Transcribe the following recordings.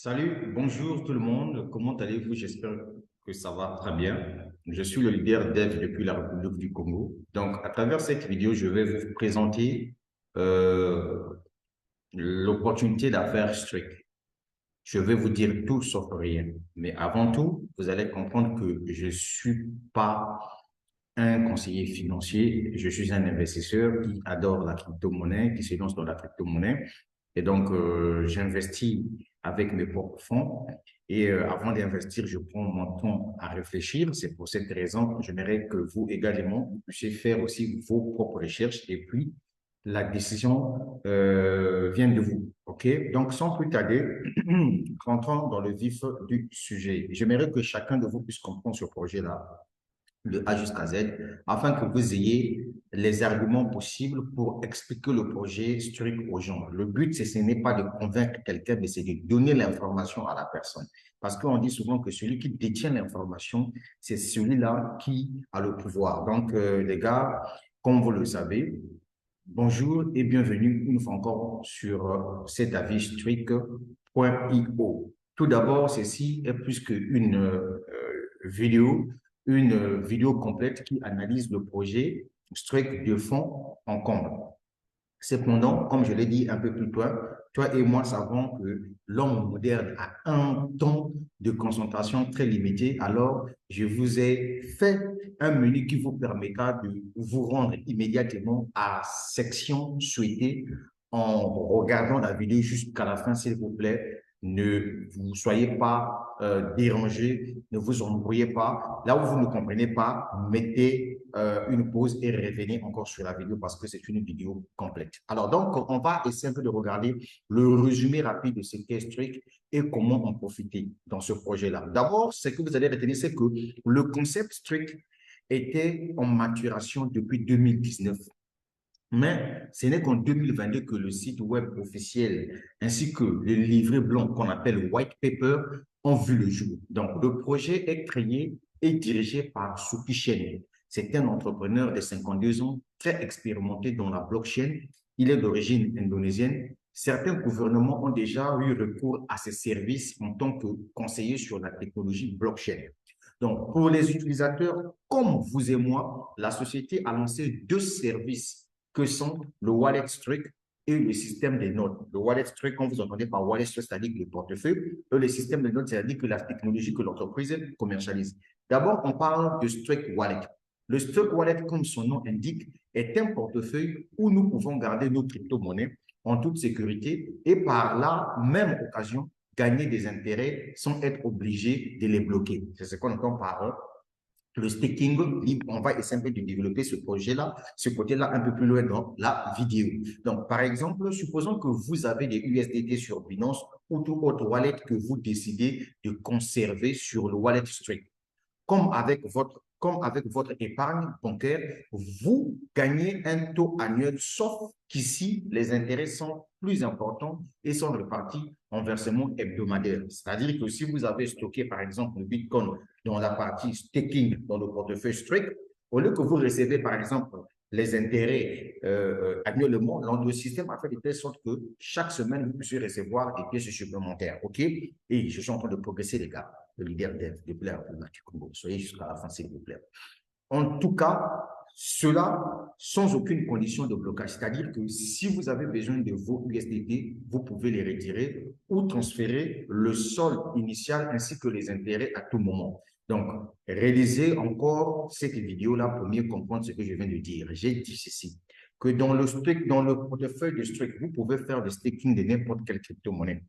Salut, bonjour tout le monde. Comment allez-vous? J'espère que ça va très bien. Je suis le leader dev depuis la République du Congo. Donc, à travers cette vidéo, je vais vous présenter euh, l'opportunité d'affaires Strict. Je vais vous dire tout sauf rien. Mais avant tout, vous allez comprendre que je suis pas un conseiller financier. Je suis un investisseur qui adore la crypto-monnaie, qui se lance dans la crypto-monnaie. Et donc, j'investis avec mes propres fonds. Et avant d'investir, je prends mon temps à réfléchir. C'est pour cette raison que j'aimerais que vous également, vous puissiez faire aussi vos propres recherches. Et puis, la décision vient de vous. OK? Donc, sans plus tarder, rentrons dans le vif du sujet. J'aimerais que chacun de vous puisse comprendre ce projet-là de A jusqu'à Z, afin que vous ayez les arguments possibles pour expliquer le projet strict aux gens. Le but, ce n'est pas de convaincre quelqu'un, mais c'est de donner l'information à la personne. Parce qu'on dit souvent que celui qui détient l'information, c'est celui-là qui a le pouvoir. Donc, les gars, comme vous le savez, bonjour et bienvenue une fois encore sur cet avis strict.io. Tout d'abord, ceci est plus qu'une vidéo, une vidéo complète qui analyse le projet strict de fond en comble. Cependant, comme je l'ai dit un peu plus tôt, toi et moi savons que l'homme moderne a un temps de concentration très limité. Alors, je vous ai fait un menu qui vous permettra de vous rendre immédiatement à la section souhaitée en regardant la vidéo jusqu'à la fin, s'il vous plaît. Ne vous soyez pas dérangés, ne vous embrouillez pas. Là où vous ne comprenez pas, mettez une pause et revenez encore sur la vidéo parce que c'est une vidéo complète. Alors donc, on va essayer un peu de regarder le résumé rapide de ce qu'est Strict et comment en profiter dans ce projet-là. D'abord, ce que vous allez retenir, c'est que le concept Strict était en maturation depuis 2019. Mais ce n'est qu'en 2022 que le site web officiel ainsi que le livret blanc qu'on appelle White Paper ont vu le jour. Donc, le projet est créé et dirigé par Suki Chen. C'est un entrepreneur de 52 ans, très expérimenté dans la blockchain. Il est d'origine indonésienne. Certains gouvernements ont déjà eu recours à ses services en tant que conseiller sur la technologie blockchain. Donc, pour les utilisateurs comme vous et moi, la société a lancé deux services que sont le wallet strict et le système des notes. Le wallet strict, quand vous entendez par wallet strict, c'est-à-dire le portefeuille, et le système des notes, c'est-à-dire que la technologie que l'entreprise commercialise. D'abord, on parle de strict wallet. Le strict wallet, comme son nom indique, est un portefeuille où nous pouvons garder nos crypto-monnaies en toute sécurité et par la même occasion, gagner des intérêts sans être obligé de les bloquer. C'est ce qu'on entend par le staking libre. On va essayer un peu de développer ce projet-là, ce côté-là un peu plus loin dans la vidéo. Donc, par exemple, supposons que vous avez des USDT sur Binance ou tout autre wallet que vous décidez de conserver sur le wallet strict. Comme avec votre épargne bancaire, vous gagnez un taux annuel, sauf qu'ici, les intérêts sont plus importants et sont répartis en versements hebdomadaires. C'est-à-dire que si vous avez stocké, par exemple, le Bitcoin dans la partie staking, dans le portefeuille strict, au lieu que vous recevez, par exemple, les intérêts annuellement, le système a fait de telle sorte que chaque semaine, vous puissiez recevoir des pièces supplémentaires. OK? Et je suis en train de progresser, les gars, le leader dev depuis la République du Congo. Soyez jusqu'à la fin, s'il vous plaît. En tout cas, cela sans aucune condition de blocage. C'est-à-dire que si vous avez besoin de vos USDT, vous pouvez les retirer ou transférer le solde initial ainsi que les intérêts à tout moment. Donc, réalisez encore cette vidéo-là pour mieux comprendre ce que je viens de dire. J'ai dit ceci, que dans le portefeuille de Strict, vous pouvez faire le staking de n'importe quelle crypto-monnaie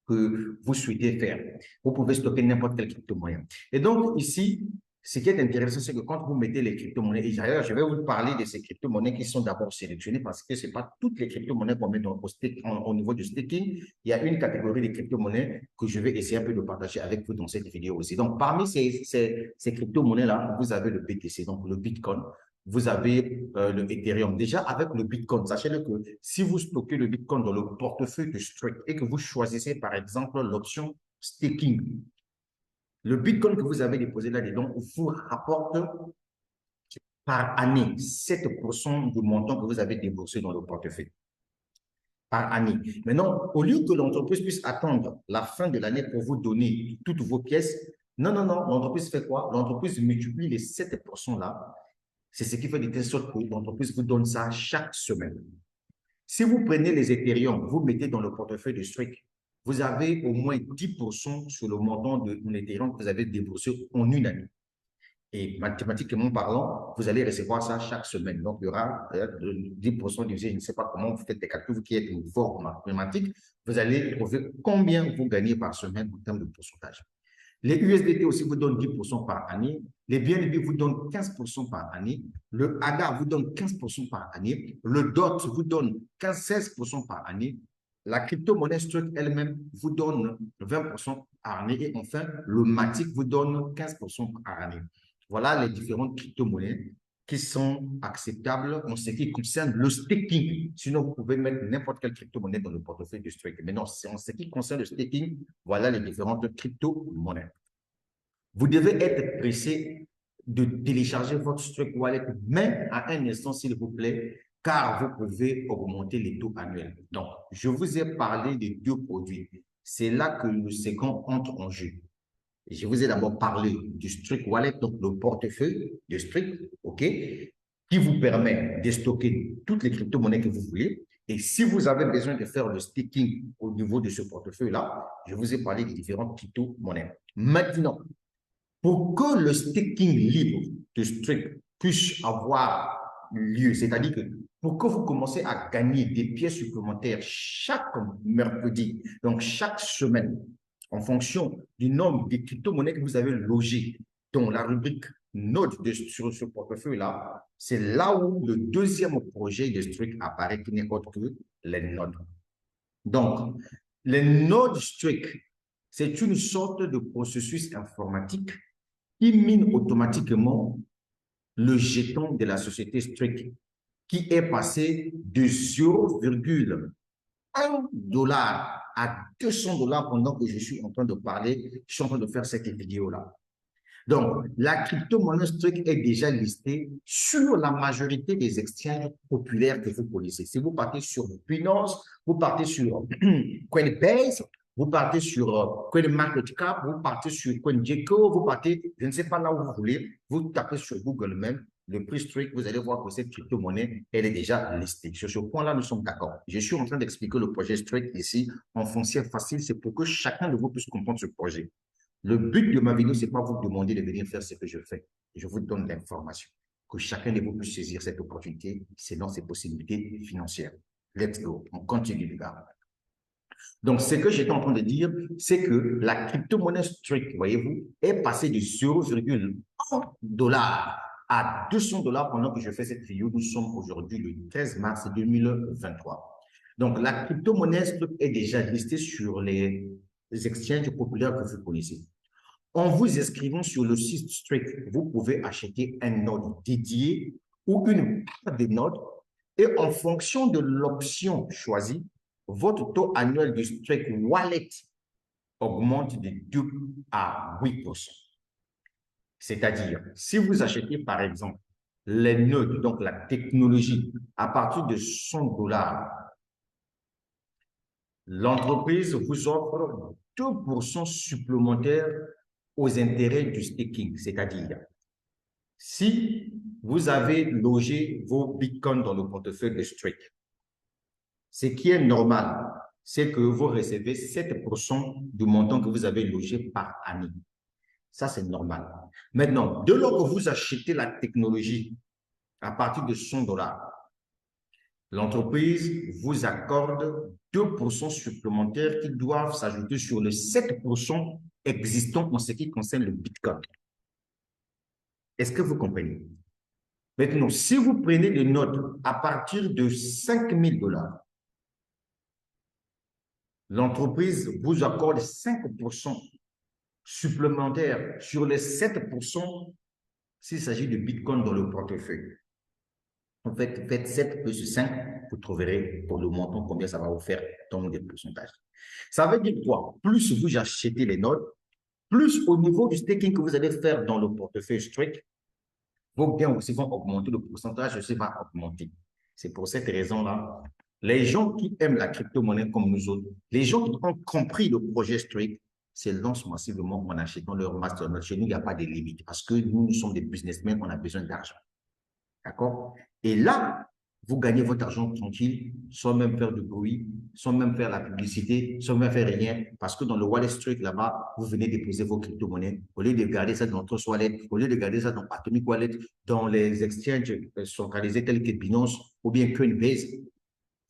que vous souhaitez faire. Vous pouvez stocker n'importe quelle crypto-monnaie. Et donc, ici, ce qui est intéressant, c'est que quand vous mettez les crypto-monnaies, et d'ailleurs, je vais vous parler de ces crypto-monnaies qui sont d'abord sélectionnées parce que ce n'est pas toutes les crypto-monnaies qu'on met au niveau du staking. Il y a une catégorie de crypto-monnaies que je vais essayer un peu de partager avec vous dans cette vidéo aussi. Donc, parmi ces crypto-monnaies-là, vous avez le BTC, donc le Bitcoin. Vous avez le Ethereum. Déjà, avec le Bitcoin, sachez-le que si vous stockez le Bitcoin dans le portefeuille de Strict et que vous choisissez, par exemple, l'option staking, le Bitcoin que vous avez déposé là-dedans vous rapporte par année 7% du montant que vous avez déboursé dans le portefeuille. par année. Maintenant, au lieu que l'entreprise puisse attendre la fin de l'année pour vous donner toutes vos pièces, non, non, non, l'entreprise fait quoi? L'entreprise multiplie les 7% là. C'est ce qui fait de telle sorte que l'entreprise vous donne ça chaque semaine. Si vous prenez les Ethereum, vous mettez dans le portefeuille de Strike, vous avez au moins 10% sur le montant de l'Ethereum que vous avez déboursé en une année. Et mathématiquement parlant, vous allez recevoir ça chaque semaine. Donc, il y aura 10% divisé, je ne sais pas comment vous faites des calculs, vous qui êtes fort en mathématiques, vous allez trouver combien vous gagnez par semaine en termes de pourcentage. Les USDT aussi vous donnent 10% par année. Les BNB vous donnent 15% par année. Le ADA vous donne 15% par année. Le DOT vous donne 16% par année. La crypto-monnaie Struck elle-même vous donne 20% par année. Et enfin, le MATIC vous donne 15% par année. Voilà les différentes crypto-monnaies qui sont acceptables en ce qui concerne le staking. Sinon, vous pouvez mettre n'importe quelle crypto-monnaie dans le portefeuille de Strike. Mais non, c'est en ce qui concerne le staking, voilà les différentes crypto-monnaies. Vous devez être pressé de télécharger votre Strike Wallet même à un instant, s'il vous plaît, car vous pouvez augmenter les taux annuels. Donc, je vous ai parlé des deux produits. C'est là que le second entre en jeu. Je vous ai d'abord parlé du Strike Wallet, donc le portefeuille de Strike, OK, qui vous permet de stocker toutes les crypto-monnaies que vous voulez. Et si vous avez besoin de faire le staking au niveau de ce portefeuille-là, je vous ai parlé des différentes crypto-monnaies. Maintenant, pour que le staking libre de Strike puisse avoir lieu, c'est-à-dire que pour que vous commencez à gagner des pièces supplémentaires chaque mercredi, donc chaque semaine, en fonction du nombre de crypto-monnaies que vous avez logées dans la rubrique Node sur ce portefeuille-là, c'est là où le deuxième projet de Strike apparaît, qui n'est autre que les nodes. Donc, les nodes Strike, c'est une sorte de processus informatique qui mine automatiquement le jeton de la société Strike, qui est passé de 0,1 $ à 200 $ pendant que je suis en train de parler, je suis en train de faire cette vidéo-là. Donc, la crypto-monnaie Strike est déjà listée sur la majorité des exchanges populaires que vous connaissez. Si vous partez sur Binance, vous partez sur Coinbase, vous partez sur CoinMarketCap, vous partez sur CoinGecko, vous partez, je ne sais pas là où vous voulez, vous tapez sur Google même, le prix Strike, vous allez voir que cette crypto-monnaie, elle est déjà listée. Sur ce point-là, nous sommes d'accord. Je suis en train d'expliquer le projet Strike ici en foncier facile, c'est pour que chacun de vous puisse comprendre ce projet. Le but de ma vidéo, ce n'est pas vous demander de venir faire ce que je fais. Je vous donne l'information. Que chacun de vous puisse saisir cette opportunité selon ses possibilités financières. Let's go. On continue, les gars. Donc, ce que j'étais en train de dire, c'est que la crypto-monnaie Strike, voyez-vous, est passée de 0,1 $ à 200 $ pendant que je fais cette vidéo. Nous sommes aujourd'hui le 13 mars 2023. Donc, la crypto-monnaie Strike est déjà listée sur les exchanges populaires que vous connaissez. En vous inscrivant sur le site Strike, vous pouvez acheter un node dédié ou une part des nodes et en fonction de l'option choisie, votre taux annuel de Strike Wallet augmente de 2 à 8%. C'est-à-dire, si vous achetez par exemple les nodes, donc la technologie, à partir de 100 $, l'entreprise vous offre 2% supplémentaires aux intérêts du staking, c'est-à-dire si vous avez logé vos bitcoins dans le portefeuille de Strike, ce qui est normal, c'est que vous recevez 7% du montant que vous avez logé par année. Ça, c'est normal. Maintenant, de lors que vous achetez la technologie à partir de 100 $, l'entreprise vous accorde 2% supplémentaires qui doivent s'ajouter sur les 7% existants en ce qui concerne le Bitcoin. Est-ce que vous comprenez? Maintenant, si vous prenez des notes à partir de 5 000 $, l'entreprise vous accorde 5% supplémentaires sur les 7% s'il s'agit de Bitcoin dans le portefeuille. En fait, faites 7 plus 5, vous trouverez pour le montant combien ça va vous faire dans des pourcentages. Ça veut dire quoi? Plus vous achetez les notes, plus au niveau du staking que vous allez faire dans le portefeuille Strike, vos gains aussi vont augmenter, le pourcentage aussi va augmenter. C'est pour cette raison-là Les gens qui aiment la crypto-monnaie comme nous autres, les gens qui ont compris le projet Streak, se lancent massivement en achetant leur mastermind. Chez nous, il n'y a pas de limite parce que nous sommes des businessmen, on a besoin d'argent. D'accord? Et là, vous gagnez votre argent tranquille, sans même faire de bruit, sans même faire la publicité, sans même faire rien, parce que dans le Wallet Street, là-bas, vous venez déposer vos crypto-monnaies. Au lieu de garder ça dans votre wallet, au lieu de garder ça dans Atomic Wallet, dans les exchanges centralisés tels que Binance ou bien Coinbase,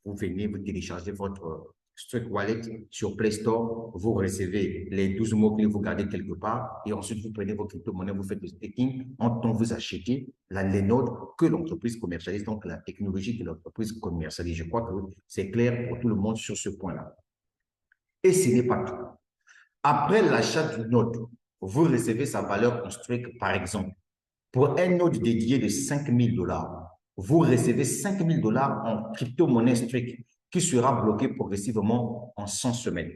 vous venez, vous téléchargez votre Struck Wallet sur Play Store, vous recevez les 12 mots que vous gardez quelque part et ensuite vous prenez vos crypto-monnaies, vous faites le staking en tant que vous achetez les nodes que l'entreprise commercialise, donc la technologie que l'entreprise commercialise. Je crois que c'est clair pour tout le monde sur ce point-là. Et ce n'est pas tout. Après l'achat du node, vous recevez sa valeur en Struck, par exemple. Pour un node dédié de 5 000 $, vous recevez 5 000 $ en crypto-monnaie Streak qui sera bloqué progressivement en 100 semaines.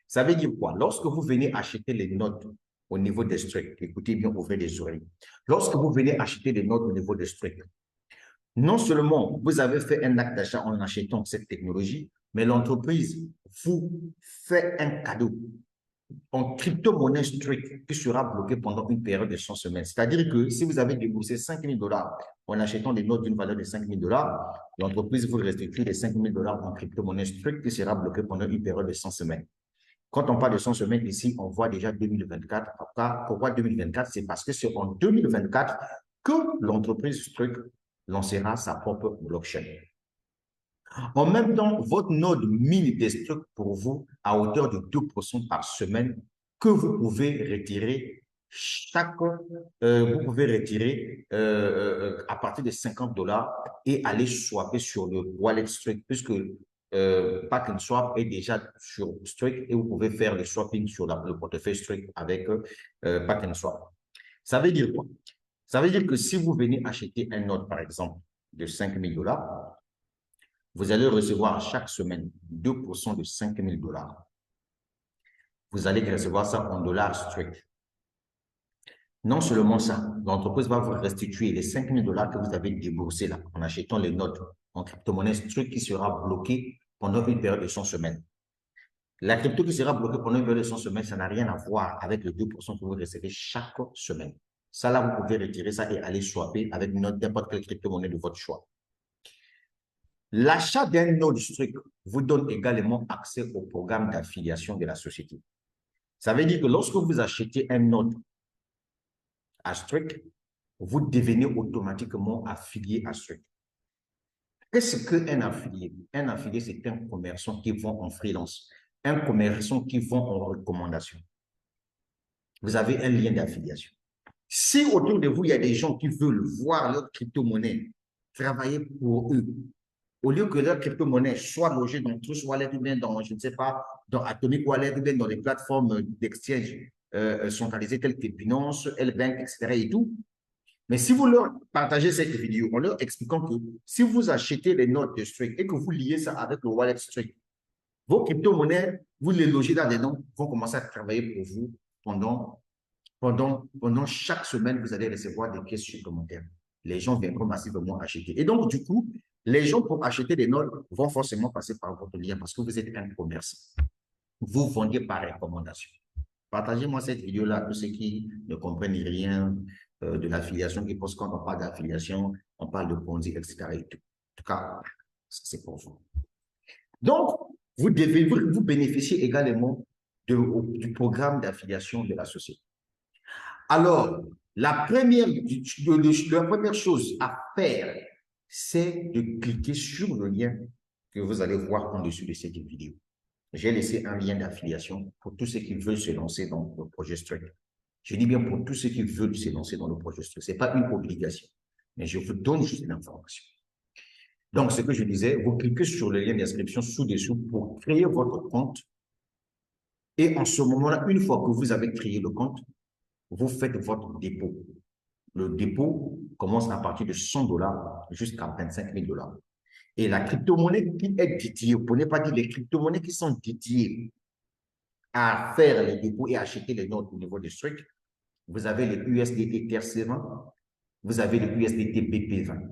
Ça veut dire quoi? Lorsque vous venez acheter les notes au niveau des Streak, écoutez bien, ouvrez les oreilles. Lorsque vous venez acheter les notes au niveau des Streak, non seulement vous avez fait un acte d'achat en achetant cette technologie, mais l'entreprise vous fait un cadeau en crypto-monnaie strict qui sera bloqué pendant une période de 100 semaines. C'est-à-dire que si vous avez déboursé 5 000 $ en achetant des notes d'une valeur de 5 000 $, l'entreprise vous restitue les 5 000 $ en crypto-monnaie strict qui sera bloqué pendant une période de 100 semaines. Quand on parle de 100 semaines ici, on voit déjà 2024. Pourquoi 2024? C'est parce que c'est en 2024 que l'entreprise Strict lancera sa propre blockchain. En même temps, votre node mine des stocks pour vous à hauteur de 2% par semaine que vous pouvez retirer à partir de 50 $ et aller swapper sur le wallet Streak puisque Pack and Swap est déjà sur Streak et vous pouvez faire le swapping sur le portefeuille Streak avec Pack and Swap. Ça veut dire quoi? Ça veut dire que si vous venez acheter un node, par exemple, de 5 000 $, vous allez recevoir chaque semaine 2% de 5 000 $. Vous allez recevoir ça en dollars strict. Non seulement ça, l'entreprise va vous restituer les 5 000 $ que vous avez déboursés là, en achetant les notes en crypto-monnaie strict qui sera bloquée pendant une période de 100 semaines. La crypto qui sera bloquée pendant une période de 100 semaines, ça n'a rien à voir avec le 2% que vous recevez chaque semaine. Ça là, vous pouvez retirer ça et aller swapper avec n'importe quelle crypto-monnaie de votre choix. L'achat d'un node Strict vous donne également accès au programme d'affiliation de la société. Ça veut dire que lorsque vous achetez un node à Strict, vous devenez automatiquement affilié à Strict. Qu'est-ce qu'un affilié? Un affilié, c'est un commerçant qui vend en freelance, un commerçant qui vend en recommandation. Vous avez un lien d'affiliation. Si autour de vous, il y a des gens qui veulent voir leur crypto-monnaie travailler pour eux, au lieu que leur crypto-monnaie soit logée dans Trust Wallet ou bien dans, je ne sais pas, dans Atomic Wallet ou bien dans les plateformes d'exchange centralisées telles que Binance, L-Bank, etc. et tout. Mais si vous leur partagez cette vidéo en leur expliquant que si vous achetez les notes de Streak et que vous liez ça avec le Wallet Streak, vos crypto-monnaies, vous les logez dans des noms, vont commencer à travailler pour vous pendant chaque semaine, vous allez recevoir des pièces supplémentaires. Les gens viendront massivement acheter. Et donc, du coup, les gens pour acheter des notes vont forcément passer par votre lien parce que vous êtes un commerçant. Vous vendez par recommandation. Partagez-moi cette vidéo-là à tous ceux qui ne comprennent rien de l'affiliation, qui pensent quand on parle d'affiliation, on parle de Ponzi, etc. Et tout. En tout cas, c'est pour vous. Donc, vous bénéficiez également du programme d'affiliation de la société. Alors, la première chose à faire, c'est de cliquer sur le lien que vous allez voir en dessous de cette vidéo. J'ai laissé un lien d'affiliation pour tous ceux qui veulent se lancer dans le projet Streak. Je dis bien pour tous ceux qui veulent se lancer dans le projet Streak. Ce n'est pas une obligation, mais je vous donne juste une information. Donc, ce que je disais, vous cliquez sur le lien d'inscription sous-dessous pour créer votre compte. Et en ce moment-là, une fois que vous avez créé le compte, vous faites votre dépôt. Le dépôt commence à partir de 100 $ jusqu'à 25 000 $. Et la crypto-monnaie qui est dédiée, pour ne pas dire les crypto-monnaies qui sont dédiées à faire les dépôts et acheter les notes au niveau de Streak, vous avez les USDT TRC20, vous avez les USDT BP20.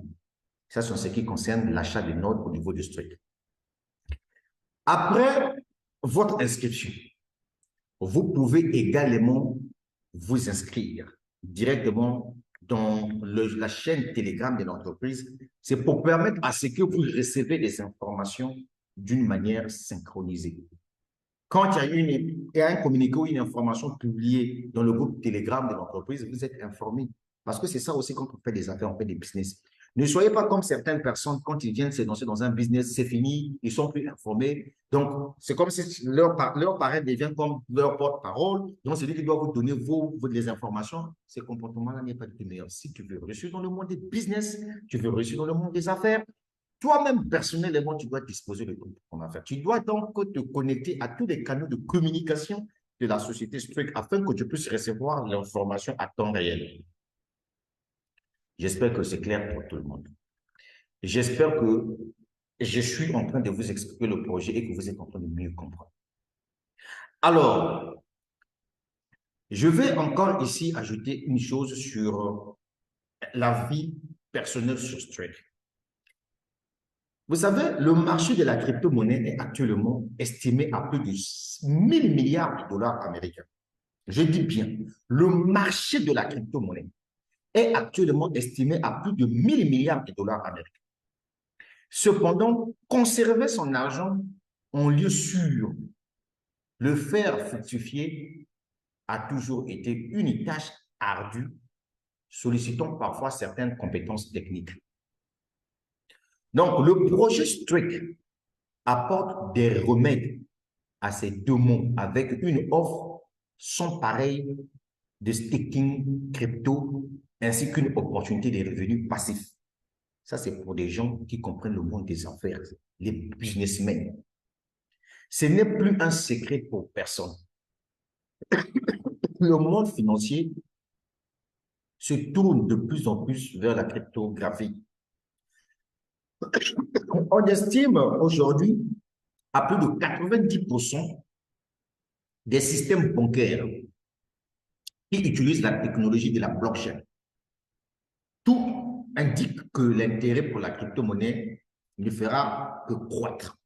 Ça, c'est ce qui concerne l'achat des notes au niveau de Streak. Après votre inscription, vous pouvez également vous inscrire directement dans la chaîne Telegram de l'entreprise. C'est pour permettre à ce que vous recevez des informations d'une manière synchronisée. Quand il y a un communiqué ou une information publiée dans le groupe Telegram de l'entreprise, vous êtes informé. Parce que c'est ça aussi quand on fait des affaires, on fait des business. Ne soyez pas comme certaines personnes, quand ils viennent s'énoncer dans un business, c'est fini, ils sont plus informés. Donc, c'est comme si leur parrain devient comme leur porte-parole. Donc, c'est lui qui doit vous donner les informations. Ce comportement-là n'est pas du tout meilleur. Si tu veux réussir dans le monde des business, tu veux réussir dans le monde des affaires, toi-même, personnellement, tu dois disposer de ton affaire. Tu dois donc te connecter à tous les canaux de communication de la société Struck afin que tu puisses recevoir l'information à temps réel. J'espère que c'est clair pour tout le monde. J'espère que je suis en train de vous expliquer le projet et que vous êtes en train de mieux comprendre. Alors, je vais encore ici ajouter une chose sur la vie personnelle sur Struck. Vous savez, le marché de la crypto-monnaie est actuellement estimé à plus de 1000 milliards de dollars américains. Je dis bien, le marché de la crypto-monnaie est actuellement estimé à plus de 1000 milliards de dollars américains. Cependant, conserver son argent en lieu sûr, le faire fructifier a toujours été une tâche ardue, sollicitant parfois certaines compétences techniques. Donc, le projet Strict apporte des remèdes à ces deux mots avec une offre sans pareil de staking crypto ainsi qu'une opportunité de revenus passifs. Ça, c'est pour des gens qui comprennent le monde des affaires, les businessmen. Ce n'est plus un secret pour personne. Le monde financier se tourne de plus en plus vers la cryptographie. On estime aujourd'hui à plus de 90% des systèmes bancaires qui utilisent la technologie de la blockchain. Tout indique que l'intérêt pour la crypto-monnaie ne fera que croître.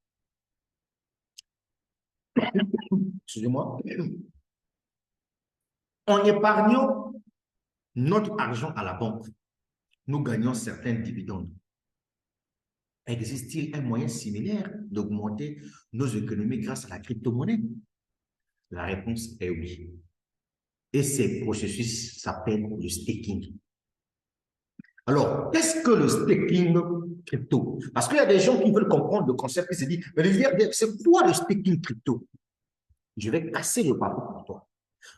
Excusez-moi. En épargnant notre argent à la banque, nous gagnons certains dividendes. Existe-t-il un moyen similaire d'augmenter nos économies grâce à la crypto-monnaie? La réponse est oui. Et ces processus s'appellent le staking. Alors, qu'est-ce que le staking crypto? Parce qu'il y a des gens qui veulent comprendre le concept et se disent, mais c'est quoi le staking crypto? Je vais casser le papier pour toi.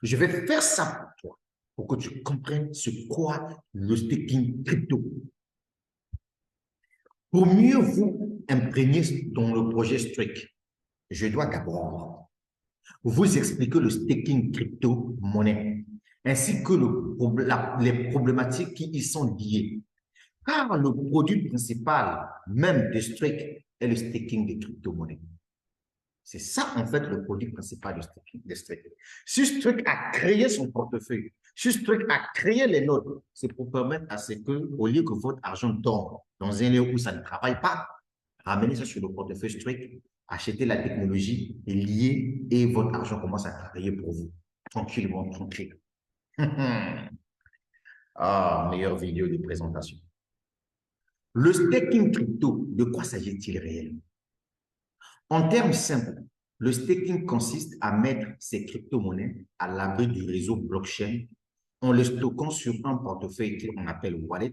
Je vais faire ça pour toi, pour que tu comprennes ce qu'est le staking crypto. Pour mieux vous imprégner dans le projet Strict, je dois d'abord vous expliquer le staking crypto-monnaie, ainsi que les problématiques qui y sont liées. Car le produit principal même de Strict est le staking des crypto-monnaies. C'est ça, en fait, le produit principal de Strict. Si Strict a créé son portefeuille, si Strict a créé les nôtres, c'est pour permettre à ce que, au lieu que votre argent tombe dans un lieu où ça ne travaille pas, ramenez ça sur le portefeuille Strict, achetez la technologie liée et votre argent commence à travailler pour vous. Tranquillement, tranquille. Ah, meilleure vidéo de présentation. Le staking crypto, de quoi s'agit-il réellement? En termes simples, le staking consiste à mettre ces crypto-monnaies à l'abri du réseau blockchain en les stockant sur un portefeuille qu'on appelle wallet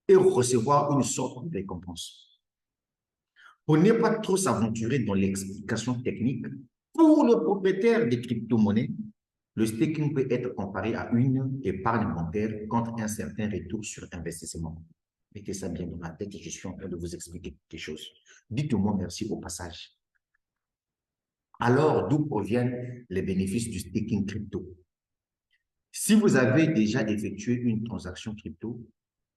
et recevoir une sorte de récompense. Pour ne pas trop s'aventurer dans l'explication technique, pour le propriétaire des crypto-monnaies, le staking peut être comparé à une épargne bancaire contre un certain retour sur investissement. Mettez ça bien dans la tête et je suis en train de vous expliquer quelque chose. Dites-moi merci au passage. Alors, d'où proviennent les bénéfices du staking crypto? Si vous avez déjà effectué une transaction crypto,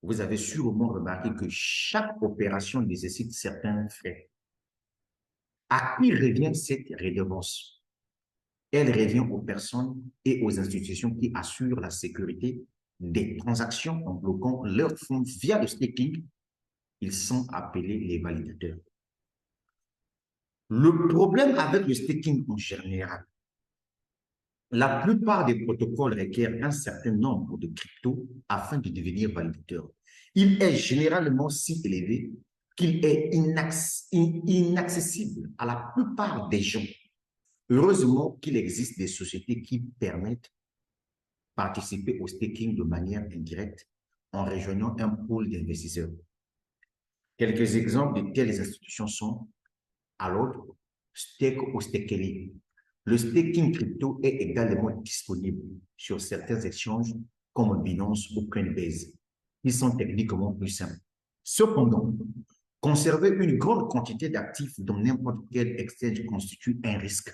vous avez sûrement remarqué que chaque opération nécessite certains frais. À qui revient cette redevance? Elle revient aux personnes et aux institutions qui assurent la sécurité des transactions en bloquant leurs fonds via le staking. Ils sont appelés les validateurs. Le problème avec le staking en général, la plupart des protocoles requièrent un certain nombre de cryptos afin de devenir validateur. Il est généralement si élevé qu'il est inaccessible à la plupart des gens. Heureusement qu'il existe des sociétés qui permettent de participer au staking de manière indirecte en rejoignant un pool d'investisseurs. Quelques exemples de telles institutions sont Alod, Stake ou Stakery. Le staking crypto est également disponible sur certains exchanges comme Binance ou Coinbase. Ils sont techniquement plus simples. Cependant, conserver une grande quantité d'actifs dans n'importe quel exchange constitue un risque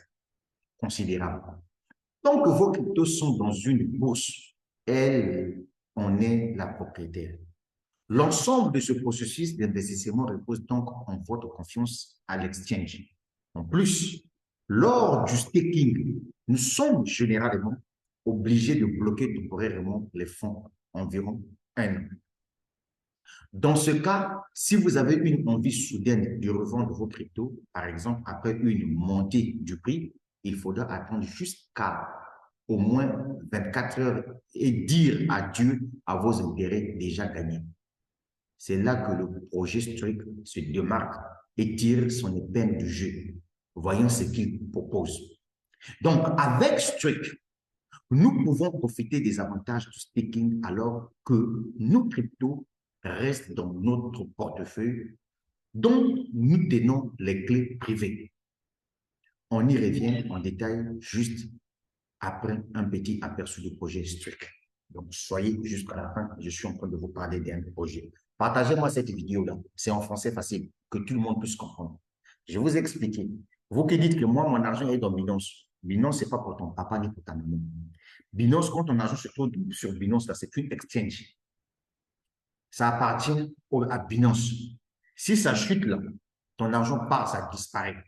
considérable. Tant que vos cryptos sont dans une bourse, elle en est la propriétaire. L'ensemble de ce processus d'investissement repose donc en votre confiance à l'exchange. En plus, lors du staking, nous sommes généralement obligés de bloquer temporairement les fonds environ un an. Dans ce cas, si vous avez une envie soudaine de revendre vos cryptos, par exemple après une montée du prix, il faudra attendre jusqu'à au moins 24 heures et dire adieu à vos intérêts déjà gagnés. C'est là que le projet Struik se démarque et tire son épingle du jeu. Voyons ce qu'il propose. Donc, avec Struik, nous pouvons profiter des avantages du staking alors que nos cryptos restent dans notre portefeuille dont nous tenons les clés privées. On y revient en détail juste après un petit aperçu du projet Struik. Donc, soyez jusqu'à la fin, je suis en train de vous parler d'un projet. Partagez-moi cette vidéo-là. C'est en français facile, que tout le monde puisse comprendre. Je vais vous expliquer. Vous qui dites que moi, mon argent est dans Binance. Binance, ce n'est pas pour ton papa ni pour ta maman. Binance, quand ton argent se trouve sur Binance, c'est une exchange. Ça appartient à Binance. Si ça chute là, ton argent part, ça disparaît.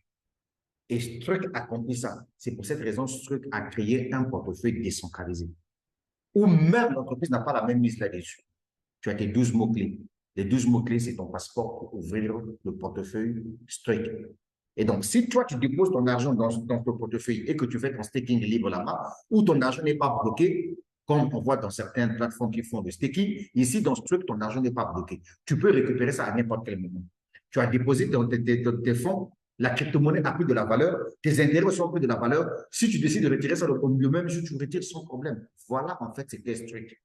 Et Struik a compris ça. C'est pour cette raison que Struik a créé un portefeuille décentralisé. Ou même l'entreprise n'a pas la même mise là-dessus. Tu as tes 12 mots-clés. Les 12 mots-clés, c'est ton passeport pour ouvrir le portefeuille Struik. Et donc, si toi, tu déposes ton argent dans ton portefeuille et que tu fais ton staking libre là-bas, où ton argent n'est pas bloqué, comme on voit dans certaines plateformes qui font le staking, ici, dans Struik, ton argent n'est pas bloqué. Tu peux récupérer ça à n'importe quel moment. Tu as déposé tes fonds, la crypto-monnaie a pris de la valeur, tes intérêts ont pris de la valeur. Si tu décides de retirer ça le même jour, tu retires sans problème. Voilà, en fait, c'était Struik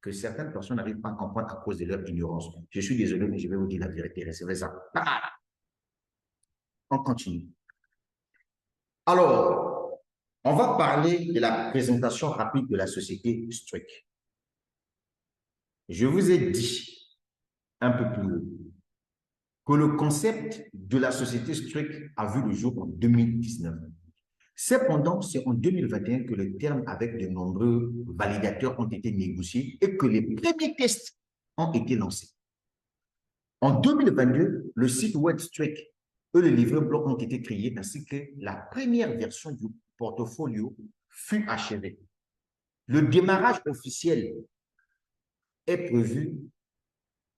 que certaines personnes n'arrivent pas à comprendre à cause de leur ignorance. Je suis désolé, mais je vais vous dire la vérité. Recevez ça. On continue. Alors, on va parler de la présentation rapide de la société Struik. Je vous ai dit un peu plus haut que le concept de la société Struik a vu le jour en 2019. Cependant, c'est en 2021 que le terme avec de nombreux validateurs ont été négociés et que les premiers tests ont été lancés. En 2022, le site web Struik et le livret blanc ont été créés ainsi que la première version du portfolio fut achevée. Le démarrage officiel est prévu,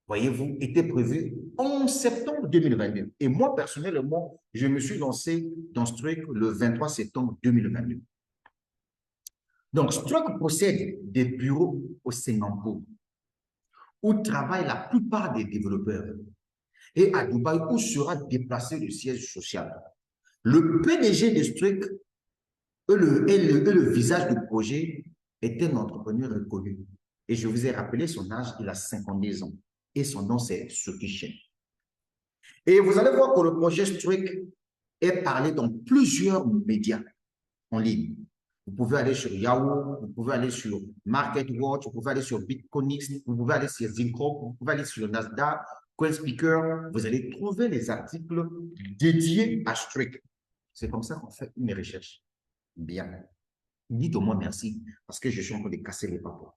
voyez-vous, était prévu en septembre 2022. Et moi, personnellement, je me suis lancé dans Struik le 23 septembre 2022. Donc, Struik possède des bureaux au Singapour où travaillent la plupart des développeurs et à Dubaï où sera déplacé le siège social. Le PDG de Struik et le visage du projet est un entrepreneur reconnu. Et je vous ai rappelé son âge, il a 52 ans. Et son nom, c'est Suki Shen. Et vous allez voir que le projet Struik est parlé dans plusieurs médias en ligne. Vous pouvez aller sur Yahoo, vous pouvez aller sur MarketWatch, vous pouvez aller sur Bitconix, vous pouvez aller sur Zinco, vous pouvez aller sur Nasdaq, CoinSpeaker. Vous allez trouver les articles dédiés à Struik. C'est comme ça qu'on fait une recherche. Bien. Dites au moins merci parce que je suis en train de casser les papas.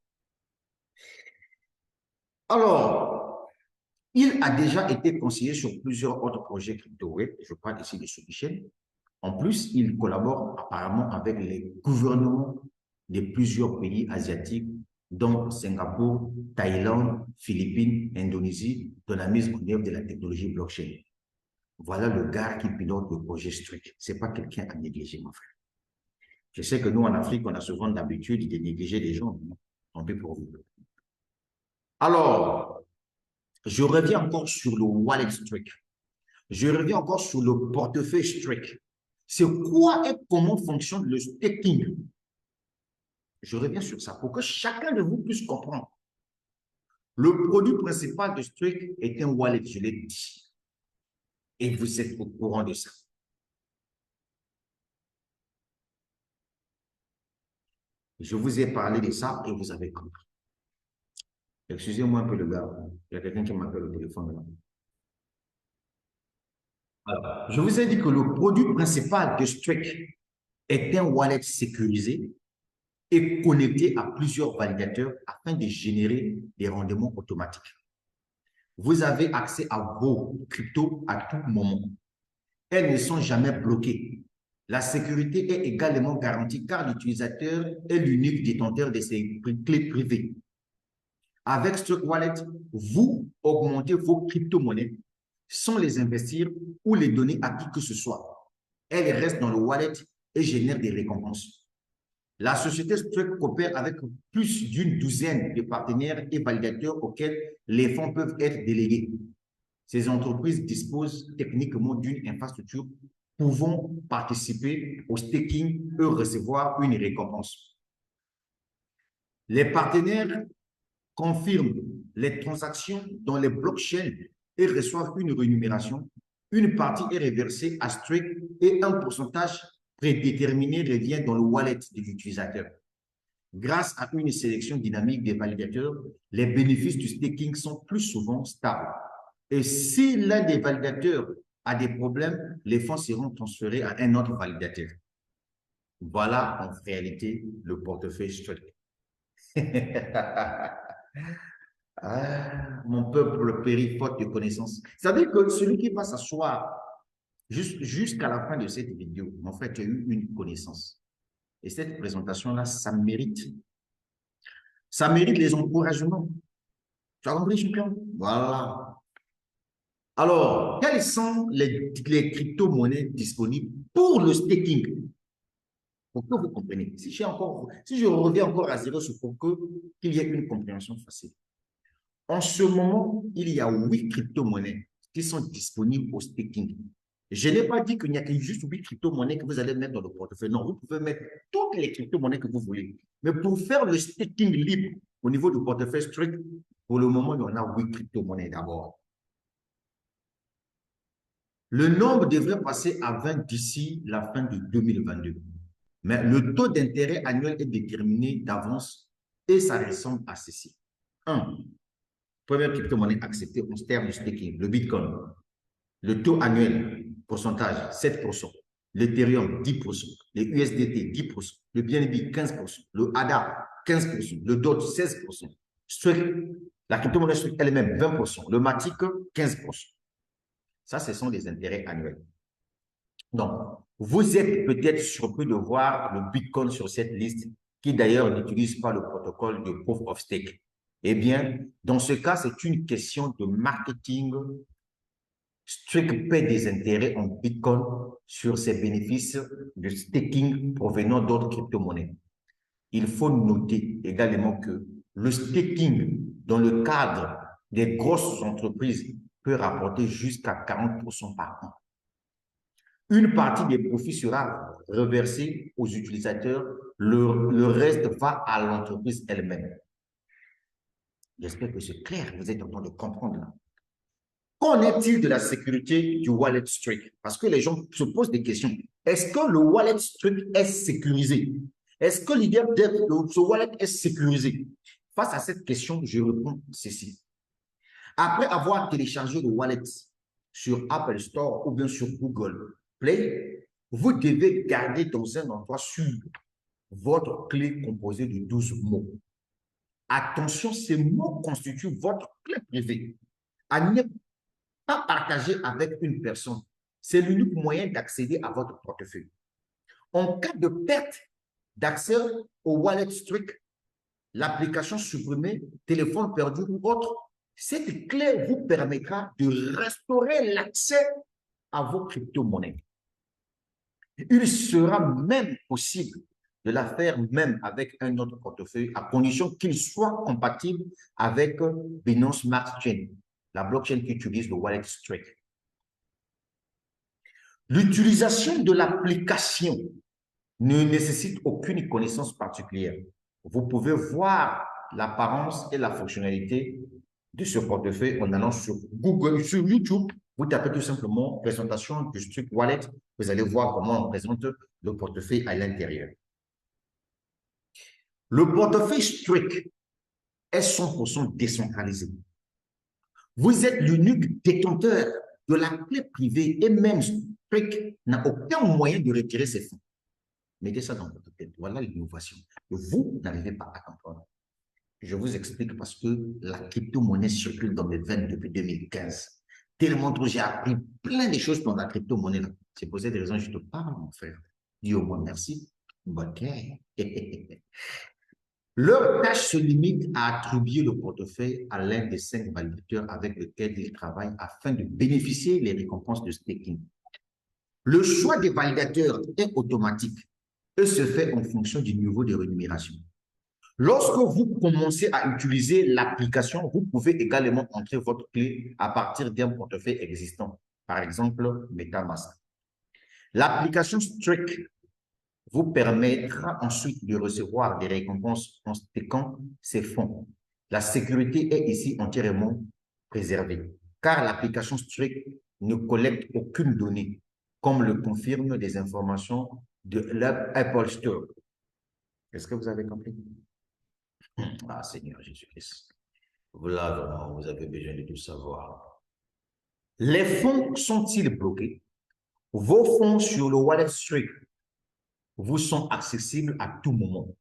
Alors, il a déjà été conseiller sur plusieurs autres projets crypto. Je parle ici de Suki Shen. En plus, il collabore apparemment avec les gouvernements de plusieurs pays asiatiques, dont Singapour, Thaïlande, Philippines, Indonésie, dans la mise en œuvre de la technologie blockchain. Voilà le gars qui pilote le projet Strict. Ce n'est pas quelqu'un à négliger, mon frère. Je sais que nous, en Afrique, on a souvent l'habitude de négliger les gens. Tant pis pour vous. Alors, je reviens encore sur le wallet Strict. Je reviens encore sur le portefeuille Strict. C'est quoi et comment fonctionne le staking? Je reviens sur ça pour que chacun de vous puisse comprendre. Le produit principal de Strict est un wallet, je l'ai dit. Et vous êtes au courant de ça. Je vous ai parlé de ça et vous avez compris. Excusez-moi un peu le gars. Il y a quelqu'un qui m'appelle au téléphone là. Alors, je vous ai dit que le produit principal de Strict est un wallet sécurisé et connecté à plusieurs validateurs afin de générer des rendements automatiques. Vous avez accès à vos cryptos à tout moment. Elles ne sont jamais bloquées. La sécurité est également garantie car l'utilisateur est l'unique détenteur de ses clés privées. Avec Strict Wallet, vous augmentez vos crypto-monnaies sans les investir ou les donner à qui que ce soit. Elles restent dans le wallet et génèrent des récompenses. La société Strict coopère avec plus d'une douzaine de partenaires et validateurs auxquels les fonds peuvent être délégués. Ces entreprises disposent techniquement d'une infrastructure pouvant participer au staking et recevoir une récompense. Les partenaires confirment les transactions dans les blockchains et reçoivent une rémunération. Une partie est reversée à Strict et un pourcentage prédéterminé revient dans le wallet de l'utilisateur. Grâce à une sélection dynamique des validateurs, les bénéfices du staking sont plus souvent stables. Et si l'un des validateurs a des problèmes, les fonds seront transférés à un autre validateur. Voilà en réalité le portefeuille Strict. Ah, mon peuple périt faute de connaissances. C'est-à-dire que celui qui va s'asseoir jusqu'à la fin de cette vidéo, mon frère, tu as eu une connaissance. Et cette présentation-là, ça mérite les encouragements. Tu as compris, champion? Voilà. Alors, quelles sont les crypto-monnaies disponibles pour le staking? Pour que vous compreniez. Si je reviens encore à zéro, c'est pour qu'il y ait une compréhension facile. En ce moment, il y a 8 crypto-monnaies qui sont disponibles au staking. Je n'ai pas dit qu'il n'y a que juste 8 crypto-monnaies que vous allez mettre dans le portefeuille. Non, vous pouvez mettre toutes les crypto-monnaies que vous voulez. Mais pour faire le staking libre au niveau du portefeuille Strict, pour le moment, il y en a 8 crypto-monnaies d'abord. Le nombre devrait passer à 20 d'ici la fin de 2022. Mais le taux d'intérêt annuel est déterminé d'avance et ça ressemble à ceci. 1. Première crypto-monnaie acceptée en termes de staking, le Bitcoin. Le taux annuel, pourcentage, 7%. L'Ethereum, 10%. Les USDT, 10%. Le BNB, 15%. Le ADA, 15%. Le DOT, 16%. Strict, la crypto-monnaie Strict elle-même, 20%. Le Matic, 15%. Ça, ce sont les intérêts annuels. Donc, vous êtes peut-être surpris de voir le Bitcoin sur cette liste, qui d'ailleurs n'utilise pas le protocole de Proof of Stake. Eh bien, dans ce cas, c'est une question de marketing. Strict paie des intérêts en Bitcoin sur ses bénéfices de staking provenant d'autres crypto-monnaies. Il faut noter également que le staking dans le cadre des grosses entreprises peut rapporter jusqu'à 40% par an. Une partie des profits sera reversée aux utilisateurs, le reste va à l'entreprise elle-même. J'espère que c'est clair, vous êtes en train de comprendre là. Qu'en est-il de la sécurité du wallet Strict? Parce que les gens se posent des questions. Est-ce que le wallet Strict est sécurisé? Est-ce que l'idée de ce wallet est sécurisé? Face à cette question, je réponds ceci. Après avoir téléchargé le wallet sur Apple Store ou bien sur Google Play, vous devez garder dans un endroit sûr votre clé composée de 12 mots. Attention, ces mots constituent votre clé privée. À ne pas partager avec une personne. C'est l'unique moyen d'accéder à votre portefeuille. En cas de perte d'accès au wallet Strict, l'application supprimée, téléphone perdu ou autre, cette clé vous permettra de restaurer l'accès à vos crypto-monnaies. Il sera même possible de la faire même avec un autre portefeuille à condition qu'il soit compatible avec Binance Smart Chain, la blockchain qui utilise le wallet Strike. L'utilisation de l'application ne nécessite aucune connaissance particulière. Vous pouvez voir l'apparence et la fonctionnalité de ce portefeuille en allant sur Google, sur YouTube. Vous tapez tout simplement présentation du Strike Wallet. Vous allez voir comment on présente le portefeuille à l'intérieur. Le portefeuille Strike est 100% décentralisé. Vous êtes l'unique détenteur de la clé privée et même Strike n'a aucun moyen de retirer ses fonds. Mettez ça dans votre tête. Voilà l'innovation. Vous n'arrivez pas à comprendre. Je vous explique parce que la crypto-monnaie circule dans mes veines depuis 2015. Tellement trop, j'ai appris plein de choses dans la crypto-monnaie. C'est pour cette raison que je te parle, mon frère. Dis au moins merci. OK. Leur tâche se limite à attribuer le portefeuille à l'un des 5 validateurs avec lesquels ils travaillent afin de bénéficier des récompenses de staking. Le choix des validateurs est automatique et se fait en fonction du niveau de rémunération. Lorsque vous commencez à utiliser l'application, vous pouvez également entrer votre clé à partir d'un portefeuille existant, par exemple MetaMask. L'application Strike vous permettra ensuite de recevoir des récompenses en stakant ces fonds. La sécurité est ici entièrement préservée, car l'application Strike ne collecte aucune donnée, comme le confirment des informations de l'Apple Store. Est-ce que vous avez compris? Ah, Seigneur Jésus-Christ. Voilà, vraiment, vous avez besoin de tout savoir. Les fonds sont-ils bloqués? Vos fonds sur le wallet Strike vous sont accessibles à tout moment.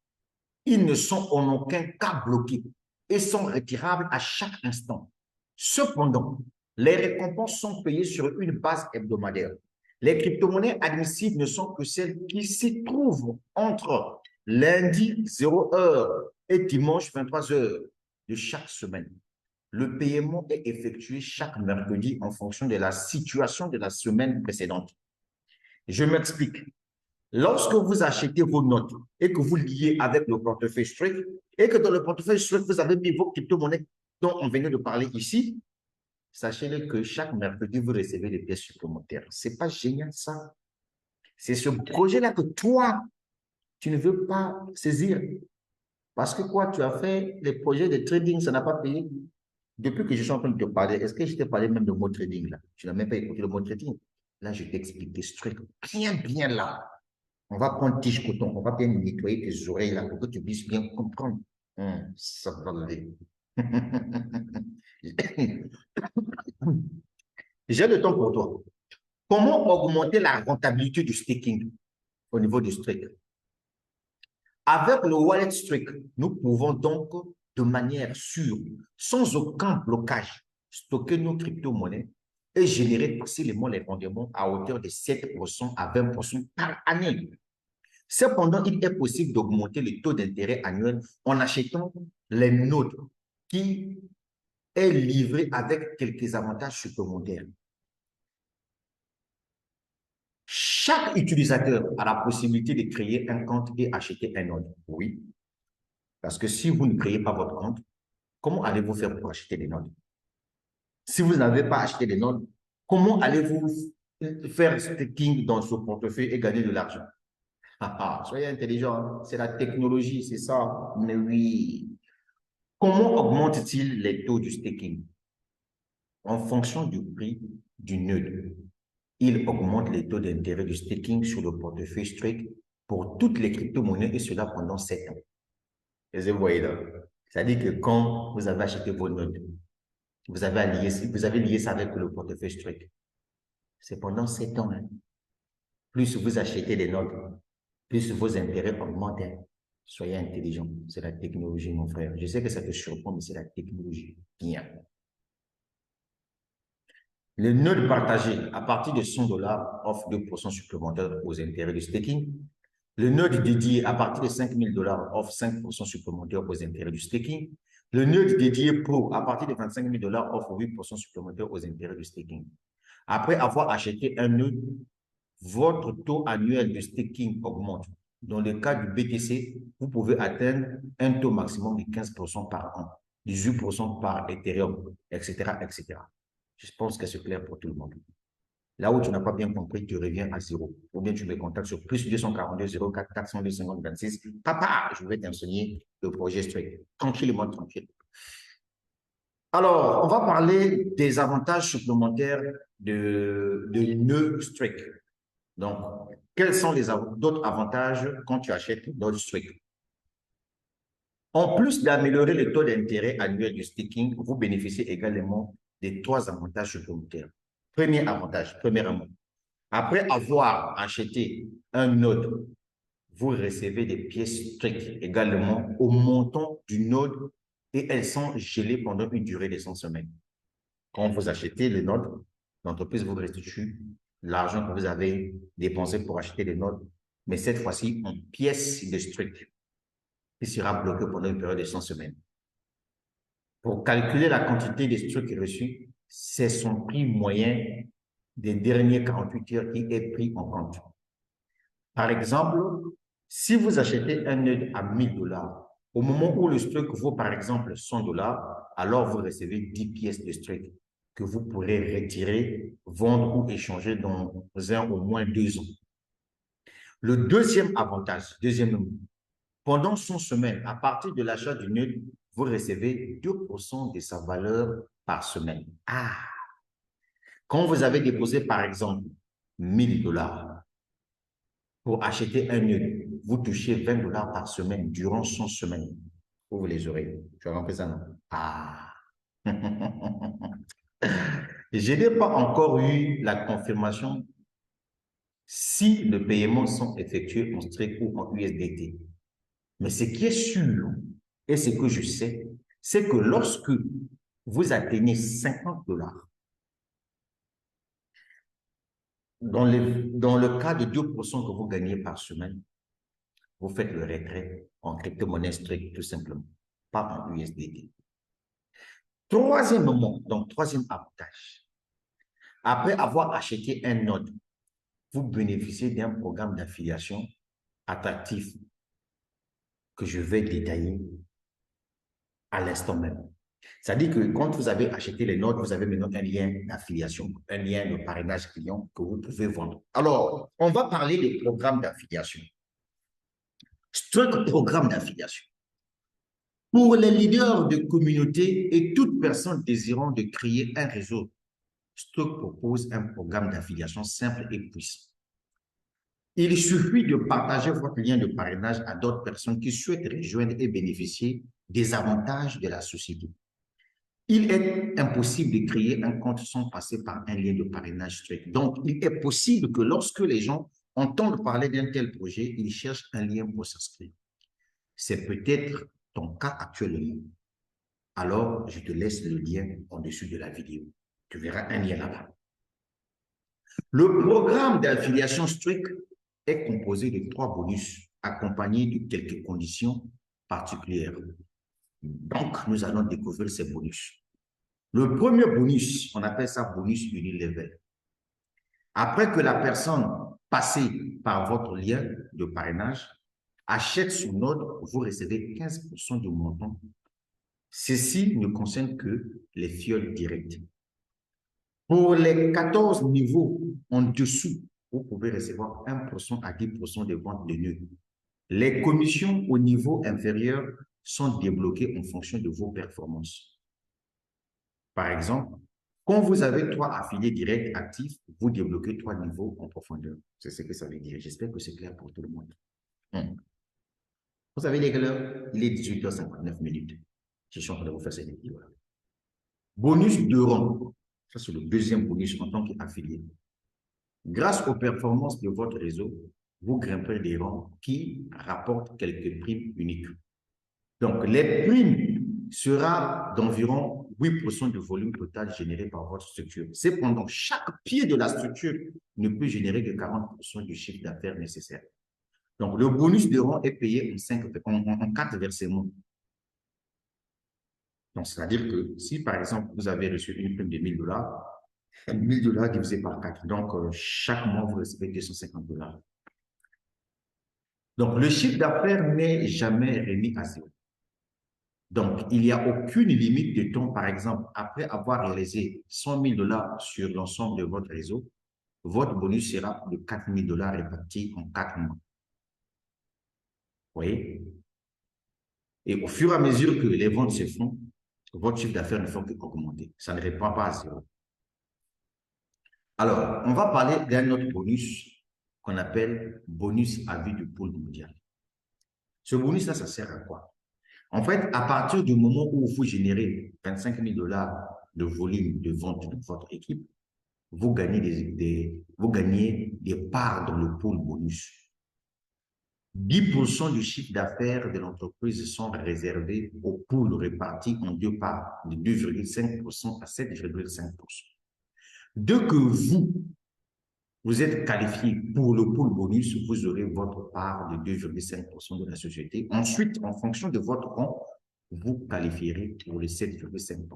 Ils ne sont en aucun cas bloqués et sont retirables à chaque instant. Cependant, les récompenses sont payées sur une base hebdomadaire. Les crypto-monnaies admissibles ne sont que celles qui s'y trouvent entre lundi 0h et dimanche 23h de chaque semaine. Le paiement est effectué chaque mercredi en fonction de la situation de la semaine précédente. Je m'explique. Lorsque vous achetez vos notes et que vous liez avec le portefeuille Strike et que dans le portefeuille Strike, vous avez mis vos crypto-monnaies dont on venait de parler ici, sachez que chaque mercredi, vous recevez des pièces supplémentaires. C'est pas génial ça? C'est ce projet-là que toi, tu ne veux pas saisir. Parce que quoi, tu as fait les projets de trading, ça n'a pas payé. Depuis que je suis en train de te parler, est-ce que je t'ai parlé même de mot trading là? Tu n'as même pas écouté le mot trading. Là, je t'ai expliqué Strike bien là. On va prendre tige coton, on va bien nettoyer tes oreilles là pour que tu puisses bien comprendre. Ça va aller. J'ai le temps pour toi. Comment augmenter la rentabilité du staking au niveau du Strike? Avec le wallet Strike, nous pouvons donc, de manière sûre, sans aucun blocage, stocker nos crypto-monnaies et générer facilement les rendements à hauteur de 7% à 20% par année. Cependant, il est possible d'augmenter le taux d'intérêt annuel en achetant les notes qui est livré avec quelques avantages supplémentaires. Chaque utilisateur a la possibilité de créer un compte et acheter un node. Oui, parce que si vous ne créez pas votre compte, comment allez-vous faire pour acheter des nodes? Si vous n'avez pas acheté des nodes, comment allez-vous faire staking dans ce portefeuille et gagner de l'argent? Soyez intelligent, c'est la technologie, c'est ça. Mais oui. Comment augmente-t-il les taux du staking? En fonction du prix du nœud, il augmente les taux d'intérêt du staking sur le portefeuille Strike pour toutes les crypto-monnaies et cela pendant 7 ans. Et vous voyez là, c'est-à-dire que quand vous avez acheté vos notes, vous avez lié ça avec le portefeuille Strike. C'est pendant 7 ans. Hein. Plus vous achetez des notes, plus vos intérêts augmentent. Hein. Soyez intelligent. C'est la technologie, mon frère. Je sais que ça te surprend, mais c'est la technologie. Bien. Le nœud partagé à partir de 100 dollars offre 2% supplémentaires aux intérêts du staking. Le nœud dédié à partir de 5 000 dollars offre 5% supplémentaires aux intérêts du staking. Le nœud dédié pro à partir de 25 000 dollars offre 8% supplémentaires aux intérêts du staking. Après avoir acheté un nœud, votre taux annuel de staking augmente. Dans le cas du BTC, vous pouvez atteindre un taux maximum de 15% par an, 18% par Ethereum, etc., etc. Je pense que c'est clair pour tout le monde. Là où tu n'as pas bien compris, tu reviens à zéro. Ou bien tu me contactes sur plus 242 04 402 50 26. Papa, je vais t'enseigner le projet Strike. Tranquillement, tranquille. Alors, on va parler des avantages supplémentaires de nœud Strike. Donc, quels sont les d'autres avantages quand tu achètes Node Strike? En plus d'améliorer le taux d'intérêt annuel du staking, vous bénéficiez également des trois avantages supplémentaires. Premier avantage, premièrement, après avoir acheté un node, vous recevez des pièces Strike également au montant du node et elles sont gelées pendant une durée de 100 semaines. Quand vous achetez le node, l'entreprise vous restitue l'argent que vous avez dépensé pour acheter les nodes, mais cette fois-ci en pièces de Strike qui sera bloqué pendant une période de 100 semaines. Pour calculer la quantité de Strike reçue, c'est son prix moyen des dernières 48 heures qui est pris en compte. Par exemple, si vous achetez un nœud à 1000 $, au moment où le Strike vaut par exemple 100 $, alors vous recevez 10 pièces de Strike que vous pourrez retirer, vendre ou échanger dans au moins 2 ans. Le deuxième avantage, deuxièmement, pendant 100 semaines, à partir de l'achat du nœud, vous recevez 2% de sa valeur par semaine. Ah! Quand vous avez déposé, par exemple, 1000 $ pour acheter un nœud, vous touchez 20 $ par semaine durant 100 semaines. Ouvre les oreilles. Tu as compris ça, non? Ah! Je n'ai pas encore eu la confirmation si les paiements sont effectués en Strike ou en USDT. Mais ce qui est sûr, et ce que je sais, c'est que lorsque vous atteignez 50 $, dans le cas de 2% que vous gagnez par semaine, vous faites le retrait en crypto-monnaie Strike tout simplement, pas en USDT. Troisièmement, donc troisième avantage, après avoir acheté un node, vous bénéficiez d'un programme d'affiliation attractif que je vais détailler à l'instant même. C'est-à-dire que quand vous avez acheté les notes, vous avez maintenant un lien d'affiliation, un lien de parrainage client que vous pouvez vendre. Alors, on va parler des programmes d'affiliation. Strike programme d'affiliation. Pour les leaders de communauté et toute personne désirant de créer un réseau, Strike propose un programme d'affiliation simple et puissant. Il suffit de partager votre lien de parrainage à d'autres personnes qui souhaitent rejoindre et bénéficier des avantages de la société. Il est impossible de créer un compte sans passer par un lien de parrainage Strike. Donc, il est possible que lorsque les gens entendent parler d'un tel projet, ils cherchent un lien pour s'inscrire. C'est peut-être ton cas actuellement. Alors, je te laisse le lien en dessous de la vidéo. Tu verras un lien là-bas. Le programme d'affiliation Strike est composé de 3 bonus accompagnés de quelques conditions particulières. Donc, nous allons découvrir ces bonus. Le premier bonus, on appelle ça bonus unilevel. Après que la personne passée par votre lien de parrainage achète son node, vous recevez 15% du montant. Ceci ne concerne que les fioles directes. Pour les 14 niveaux en dessous, vous pouvez recevoir 1% à 10% de ventes de nœuds. Les commissions au niveau inférieur sont débloquées en fonction de vos performances. Par exemple, quand vous avez 3 affiliés directs actifs, vous débloquez 3 niveaux en profondeur. C'est ce que ça veut dire. J'espère que c'est clair pour tout le monde. Vous savez, les gars, il est 18h59 minutes. Je suis en train de vous faire cette vidéo. Bonus de rang. Ça, c'est le deuxième bonus en tant qu'affilié. Grâce aux performances de votre réseau, vous grimpez des rangs qui rapportent quelques primes uniques. Donc, les primes sera d'environ 8% du volume total généré par votre structure. Cependant, chaque pied de la structure ne peut générer que 40% du chiffre d'affaires nécessaire. Donc, le bonus de rang est payé en 4 versements. Donc, c'est-à-dire que si, par exemple, vous avez reçu une prime de 1000 $, $1000 divisé par 4. Donc, chaque mois, vous recevez $250. Donc, le chiffre d'affaires n'est jamais remis à zéro. Donc, il n'y a aucune limite de temps. Par exemple, après avoir réalisé $100,000 sur l'ensemble de votre réseau, votre bonus sera de $4,000 réparti en 4 mois. Vous voyez? Et au fur et à mesure que les ventes se font, votre chiffre d'affaires ne fait qu'augmenter. Ça ne répond pas à zéro. Alors, on va parler d'un autre bonus qu'on appelle bonus à vie du pôle mondial. Ce bonus-là, ça sert à quoi? En fait, à partir du moment où vous générez $25,000 de volume de vente de votre équipe, vous gagnez vous gagnez des parts dans le pôle bonus. 10% du chiffre d'affaires de l'entreprise sont réservés au pool réparti en deux parts, de 2,5% à 7,5%. Dès que vous êtes qualifié pour le pool bonus, vous aurez votre part de 2,5% de la société. Ensuite, en fonction de votre rang, vous qualifierez pour les 7,5%.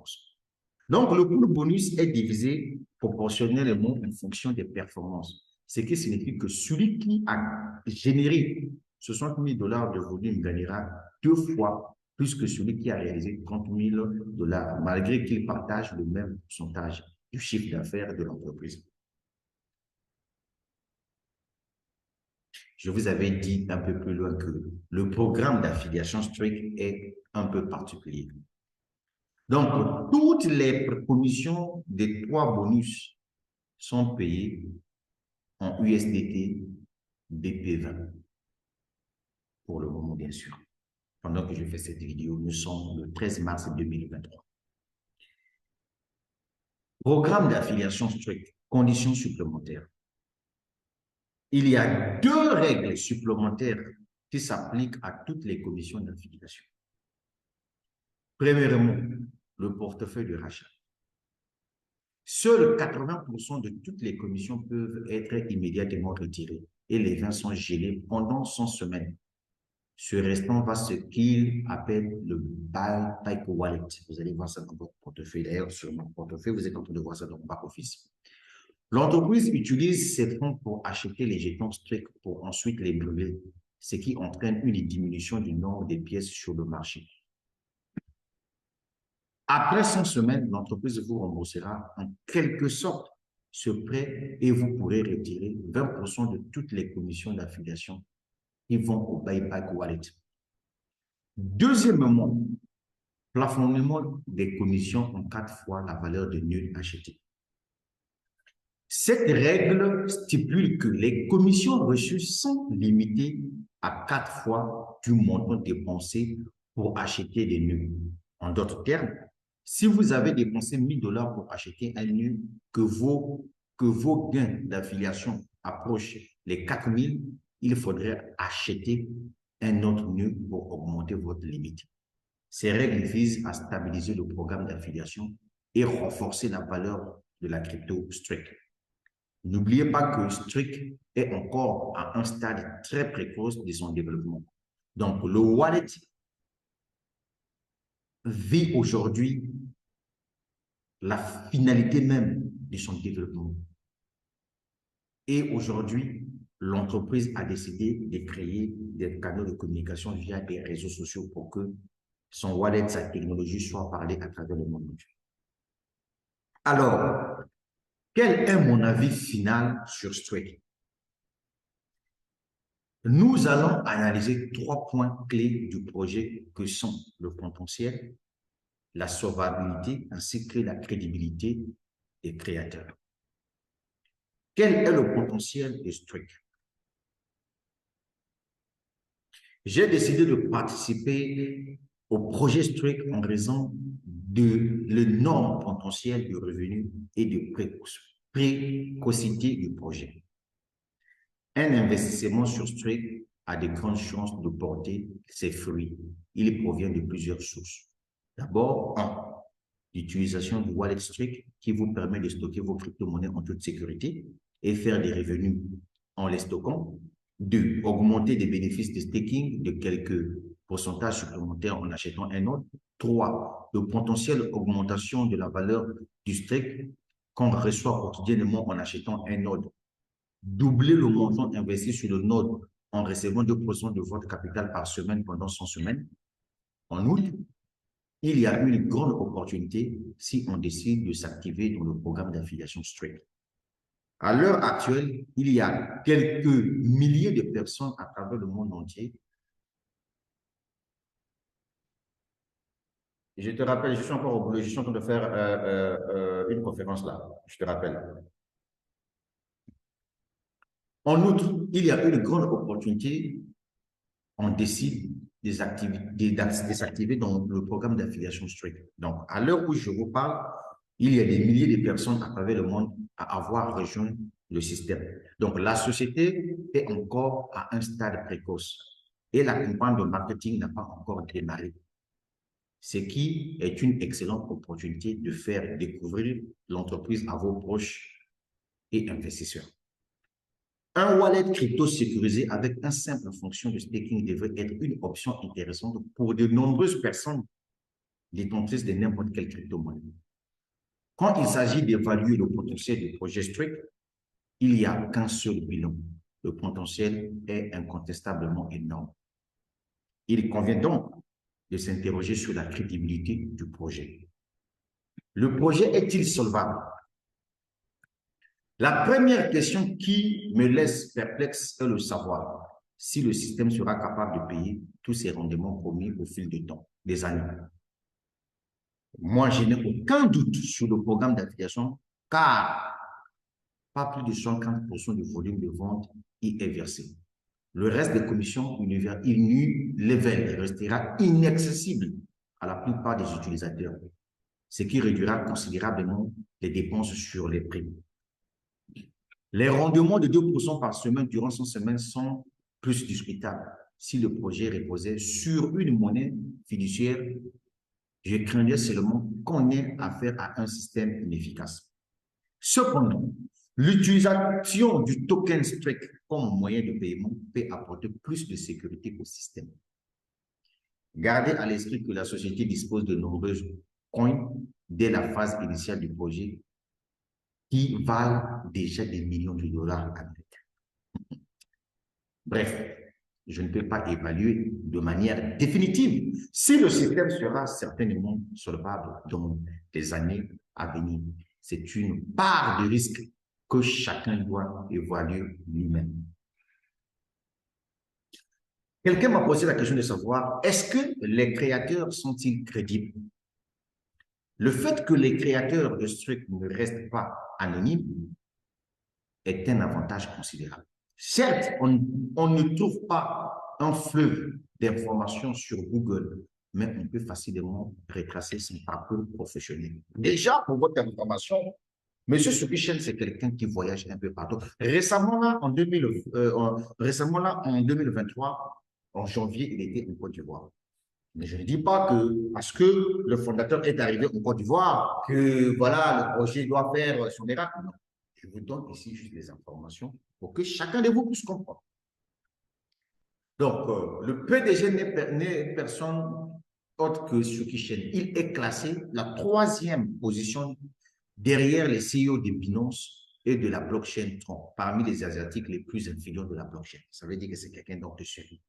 Donc, le pool bonus est divisé proportionnellement en fonction des performances. Ce qui signifie que celui qui a généré $60,000 de volume gagnera 2 fois plus que celui qui a réalisé $30,000, malgré qu'il partage le même pourcentage du chiffre d'affaires de l'entreprise. Je vous avais dit un peu plus loin que le programme d'affiliation Streak est un peu particulier. Donc, toutes les commissions des 3 bonus sont payées en USDT BP20 pour le moment, bien sûr. Pendant que je fais cette vidéo, nous sommes le 13 mars 2023. Programme d'affiliation Streak, conditions supplémentaires. Il y a 2 règles supplémentaires qui s'appliquent à toutes les commissions d'affiliation. Premièrement, le portefeuille de rachat. Seuls 80% de toutes les commissions peuvent être immédiatement retirées et les 20 sont gelés pendant 100 semaines. Ce restant va ce qu'il appelle le Buy Type Wallet. Vous allez voir ça dans votre portefeuille. D'ailleurs, sur mon portefeuille, vous êtes en train de voir ça dans mon back-office. L'entreprise utilise ces fonds pour acheter les jetons Streak pour ensuite les brûler, ce qui entraîne une diminution du nombre des pièces sur le marché. Après 100 semaines, l'entreprise vous remboursera en quelque sorte ce prêt et vous pourrez retirer 20% de toutes les commissions d'affiliation qui vont au Buyback Wallet. Deuxièmement, plafonnement des commissions en 4 fois la valeur de nul acheté. Cette règle stipule que les commissions reçues sont limitées à 4 fois du montant dépensé pour acheter des nœuds. En d'autres termes, si vous avez dépensé $1,000 pour acheter un nœud, que vos gains d'affiliation approchent les 4,000, il faudrait acheter un autre nœud pour augmenter votre limite. Ces règles visent à stabiliser le programme d'affiliation et renforcer la valeur de la crypto Streak. N'oubliez pas que Streak est encore à un stade très précoce de son développement. Donc, le wallet vit aujourd'hui la finalité même de son développement. Et aujourd'hui, l'entreprise a décidé de créer des canaux de communication via des réseaux sociaux pour que son wallet, sa technologie soit parlée à travers le monde. Alors, quel est mon avis final sur Streak? Nous allons analyser 3 points clés du projet que sont le potentiel, la solvabilité ainsi que la crédibilité des créateurs. Quel est le potentiel de Streak? J'ai décidé de participer au projet Streak en raison de l'énorme potentiel de revenus et de précocité du projet. Un investissement sur Streak a de grandes chances de porter ses fruits. Il provient de plusieurs sources. D'abord, l'utilisation du wallet Streak qui vous permet de stocker vos crypto-monnaies en toute sécurité et faire des revenus en les stockant. 2, augmenter des bénéfices de staking de quelques pourcentages supplémentaires en achetant un autre. 3, de potentielle augmentation de la valeur du Streak qu'on reçoit quotidiennement en achetant un node, doubler le montant investi sur le node en recevant 2% de votre capital par semaine pendant 100 semaines. En outre, il y a une grande opportunité si on décide de s'activer dans le programme d'affiliation Streak. À l'heure actuelle, il y a quelques milliers de personnes à travers le monde entier. Je te rappelle, je suis encore au boulot, je suis en train de faire une conférence là, je te rappelle. En outre, il y a une grande opportunité, on décide désactiver dans le programme d'affiliation Streak. Donc, à l'heure où je vous parle, il y a des milliers de personnes à travers le monde à avoir rejoint le système. Donc, la société est encore à un stade précoce et la campagne de marketing n'a pas encore démarré, ce qui est une excellente opportunité de faire découvrir l'entreprise à vos proches et investisseurs. Un wallet crypto sécurisé avec une simple fonction de staking devrait être une option intéressante pour de nombreuses personnes détentrices de n'importe quelle crypto-monnaie. Quand il s'agit d'évaluer le potentiel du projet Streak, il n'y a qu'un seul bilan. Le potentiel est incontestablement énorme. Il convient donc de s'interroger sur la crédibilité du projet. Le projet est-il solvable? La première question qui me laisse perplexe est le savoir si le système sera capable de payer tous ces rendements promis au fil du temps, des années. Moi, je n'ai aucun doute sur le programme d'affiliation car pas plus de 50% du volume de vente y est versé. Le reste des commissions level restera inaccessible à la plupart des utilisateurs, ce qui réduira considérablement les dépenses sur les prix. Les rendements de 2% par semaine durant 100 semaines sont plus discutables. Si le projet reposait sur une monnaie fiduciaire, je craindrais seulement qu'on ait affaire à un système inefficace. Cependant, l'utilisation du token Streak comme moyen de paiement peut apporter plus de sécurité au système. Gardez à l'esprit que la société dispose de nombreuses coins dès la phase initiale du projet qui valent déjà des millions de dollars américains. Bref, je ne peux pas évaluer de manière définitive si le système sera certainement solvable dans les années à venir. C'est une part de risque que chacun doit évaluer lui-même. Quelqu'un m'a posé la question de savoir, est-ce que les créateurs sont-ils crédibles? Le fait que les créateurs de Streak ne restent pas anonymes est un avantage considérable. Certes, on ne trouve pas un fleuve d'informations sur Google, mais on peut facilement retracer son parcours professionnel. Déjà, pour votre information, M. Sukichen, c'est quelqu'un qui voyage un peu partout. Récemment, là, en 2023, en janvier, il était en Côte d'Ivoire. Mais je ne dis pas que parce que le fondateur est arrivé en Côte d'Ivoire, que voilà, le projet doit faire son miracle. Non. Je vous donne ici juste des informations pour que chacun de vous puisse comprendre. Donc, le PDG n'est personne autre que Sukichen. Il est classé la 3e position derrière les CEO de Binance et de la blockchain Tron, parmi les Asiatiques les plus influents de la blockchain. Ça veut dire que c'est quelqu'un d'autre de série.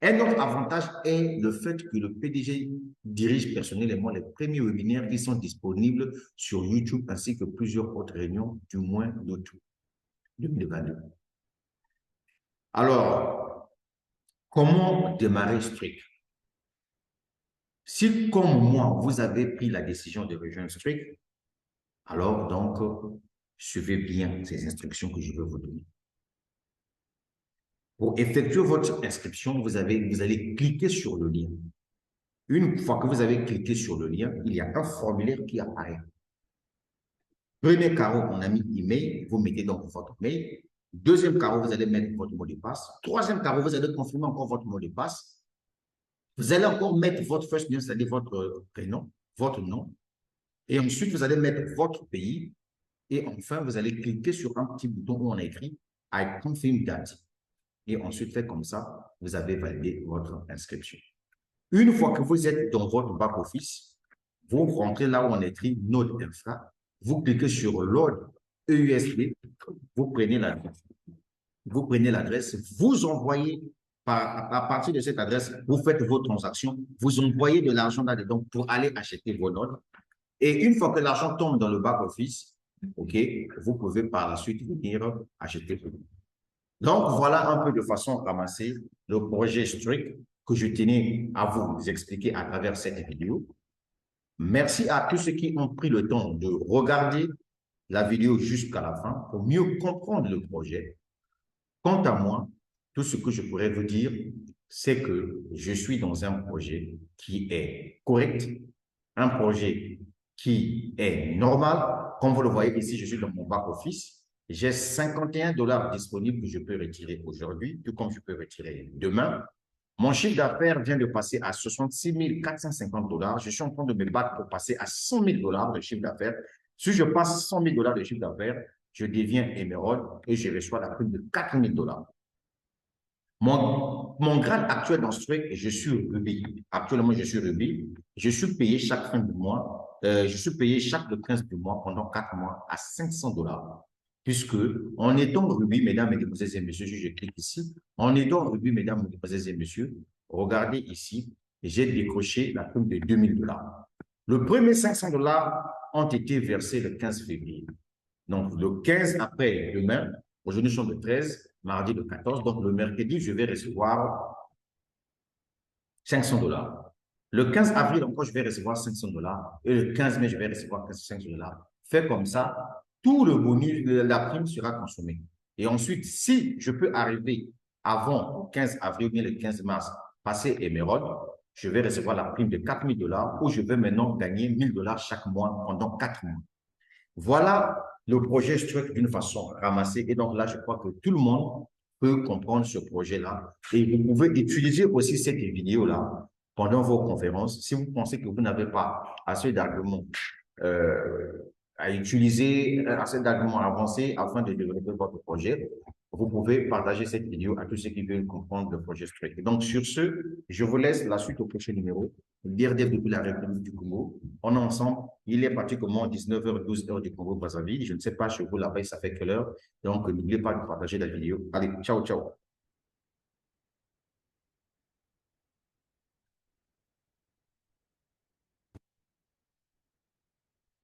Un autre avantage est le fait que le PDG dirige personnellement les premiers webinaires qui sont disponibles sur YouTube ainsi que plusieurs autres réunions, du moins de tout, 2022. Alors, comment démarrer Streak? Si, comme moi, vous avez pris la décision de rejoindre Streak, alors donc, suivez bien ces instructions que je vais vous donner. Pour effectuer votre inscription, vous allez cliquer sur le lien. Une fois que vous avez cliqué sur le lien, il y a un formulaire qui apparaît. Premier carreau, on a mis email, vous mettez donc votre mail. Deuxième carreau, vous allez mettre votre mot de passe. Troisième carreau, vous allez confirmer encore votre mot de passe. Vous allez encore mettre votre first name, c'est-à-dire votre prénom, votre nom. Et ensuite, vous allez mettre votre pays. Et enfin, vous allez cliquer sur un petit bouton où on a écrit I confirm that. Et ensuite, faites comme ça, vous avez validé votre inscription. Une fois que vous êtes dans votre back-office, vous rentrez là où on écrit Node Infra, vous cliquez sur l'ordre EUSD, vous prenez l'adresse, vous envoyez à partir de cette adresse, vous faites vos transactions, vous envoyez de l'argent là-dedans pour aller acheter vos notes. Et une fois que l'argent tombe dans le back-office, OK, vous pouvez par la suite venir acheter vos notes. Donc, voilà un peu de façon ramassée le projet Strict que je tenais à vous expliquer à travers cette vidéo. Merci à tous ceux qui ont pris le temps de regarder la vidéo jusqu'à la fin pour mieux comprendre le projet. Quant à moi, tout ce que je pourrais vous dire, c'est que je suis dans un projet qui est correct, un projet qui est normal. Comme vous le voyez ici, je suis dans mon back-office. J'ai 51 $ disponibles que je peux retirer aujourd'hui, tout comme je peux retirer demain. Mon chiffre d'affaires vient de passer à 66 450 $. Je suis en train de me battre pour passer à 100 000 $ de chiffre d'affaires. Si je passe 100 000 $ de chiffre d'affaires, je deviens émeraude et je reçois la prime de 4 000 $. Mon grade actuel dans Strict, je suis Ruby. Actuellement, je suis Ruby. Je suis payé chaque fin de mois. Je suis payé chaque le 15 du mois pendant 4 mois à 500 $. Puisque en étant Ruby, mesdames, mesdemoiselles et messieurs, je clique ici. En étant Ruby, mesdames, mesdemoiselles et messieurs, regardez ici, j'ai décroché la prime de 2000 $. Le premier 500 $ ont été versés le 15 février. Donc, le 15 après demain, aujourd'hui, nous sommes le 13, mardi le 14. Donc, le mercredi, je vais recevoir 500 $. Le 15 avril, encore, je vais recevoir 500 $. Et le 15 mai, je vais recevoir 500 $. Fait comme ça, tout le bonus, la prime sera consommée. Et ensuite, si je peux arriver avant le 15 avril ou bien le 15 mars, passer émeraude, je vais recevoir la prime de 4 000 $ où je vais maintenant gagner 1 000 $ chaque mois pendant 4 mois. Voilà le projet Struct d'une façon ramassée. Et donc là, je crois que tout le monde peut comprendre ce projet-là. Et vous pouvez utiliser aussi cette vidéo-là pendant vos conférences. Si vous pensez que vous n'avez pas assez d'arguments à utiliser, assez d'arguments avancés afin de développer votre projet, vous pouvez partager cette vidéo à tous ceux qui veulent comprendre le projet Strict. Donc, sur ce, je vous laisse la suite au prochain numéro. DRDF depuis la République du Congo. On est ensemble. Il est pratiquement 19h, 12h du Congo-Brazzaville. Je ne sais pas chez vous là-bas, ça fait quelle heure. Donc, n'oubliez pas de partager la vidéo. Allez, ciao, ciao.